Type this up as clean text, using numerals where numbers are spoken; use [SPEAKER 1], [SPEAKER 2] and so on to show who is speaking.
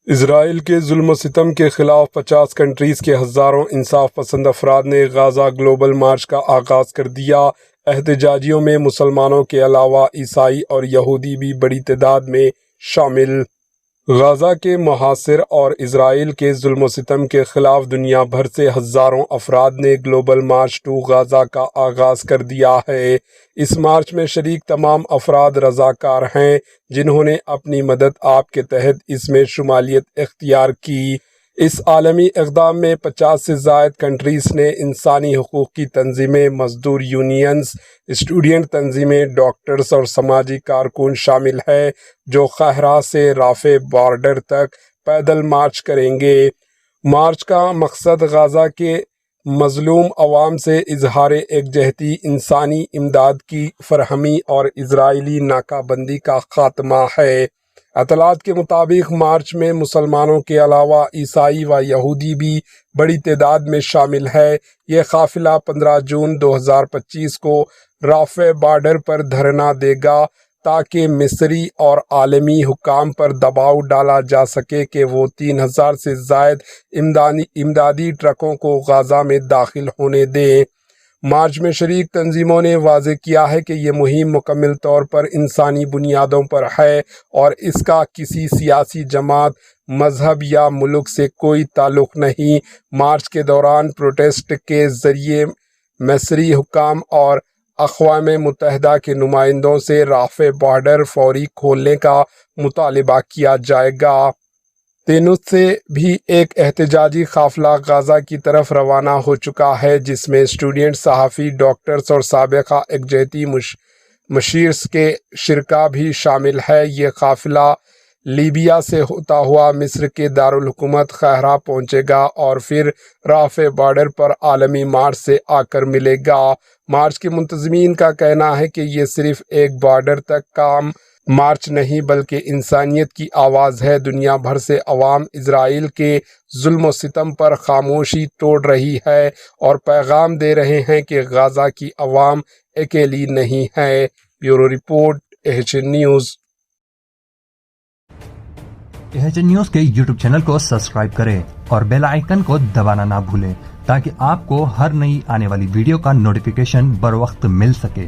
[SPEAKER 1] اسرائیل کے ظلم و ستم کے خلاف 50 کنٹریز کے ہزاروں انصاف پسند افراد نے غزہ گلوبل مارچ کا آغاز کر دیا۔ احتجاجیوں میں مسلمانوں کے علاوہ عیسائی اور یہودی بھی بڑی تعداد میں شامل۔ غزہ کے محاصر اور اسرائیل کے ظلم و ستم کے خلاف دنیا بھر سے ہزاروں افراد نے گلوبل مارچ ٹو غزہ کا آغاز کر دیا ہے۔ اس مارچ میں شریک تمام افراد رضاکار ہیں جنہوں نے اپنی مدد آپ کے تحت اس میں شمولیت اختیار کی۔ اس عالمی اقدام میں 50 سے زائد کنٹریز نے انسانی حقوق کی تنظیمیں، مزدور یونینز، اسٹوڈنٹ تنظیمیں، ڈاکٹرز اور سماجی کارکن شامل ہیں جو قاہرہ سے رافع بارڈر تک پیدل مارچ کریں گے۔ مارچ کا مقصد غزہ کے مظلوم عوام سے اظہار یکجہتی، انسانی امداد کی فراہمی اور اسرائیلی ناکہ بندی کا خاتمہ ہے۔ اطلاعات کے مطابق مارچ میں مسلمانوں کے علاوہ عیسائی و یہودی بھی بڑی تعداد میں شامل ہے۔ یہ قافلہ 15 جون 2025 کو رافع بارڈر پر دھرنا دے گا تاکہ مصری اور عالمی حکام پر دباؤ ڈالا جا سکے کہ وہ 3000 سے زائد امدادی ٹرکوں کو غزہ میں داخل ہونے دیں۔ مارچ میں شریک تنظیموں نے واضح کیا ہے کہ یہ مہم مکمل طور پر انسانی بنیادوں پر ہے اور اس کا کسی سیاسی جماعت، مذہب یا ملک سے کوئی تعلق نہیں۔ مارچ کے دوران پروٹیسٹ کے ذریعے مصری حکام اور اقوام متحدہ کے نمائندوں سے رافع بارڈر فوری کھولنے کا مطالبہ کیا جائے گا۔ تینوس سے بھی ایک احتجاجی قافلہ غزہ کی طرف روانہ ہو چکا ہے جس میں اسٹوڈنٹ، صحافی، ڈاکٹرز اور سابق یکجہتی مشیرز کے شرکاء بھی شامل ہے۔ یہ قافلہ لیبیا سے ہوتا ہوا مصر کے دارالحکومت قاہرہ پہنچے گا اور پھر رافع بارڈر پر عالمی مارچ سے آ کر ملے گا۔ مارچ کے منتظمین کا کہنا ہے کہ یہ صرف ایک بارڈر تک کا مارچ نہیں بلکہ انسانیت کی آواز ہے۔ دنیا بھر سے عوام اسرائیل کے ظلم و ستم پر خاموشی توڑ رہی ہے اور پیغام دے رہے ہیں کہ غزہ کی عوام اکیلی نہیں ہے۔ Bureau report, AHN news.
[SPEAKER 2] AHN news کے YouTube چینل کو سبسکرائب کریں اور بیل آئیکن کو دبانا نہ بھولیں تاکہ آپ کو ہر نئی آنے والی ویڈیو کا نوٹیفیکیشن بر وقت مل سکے۔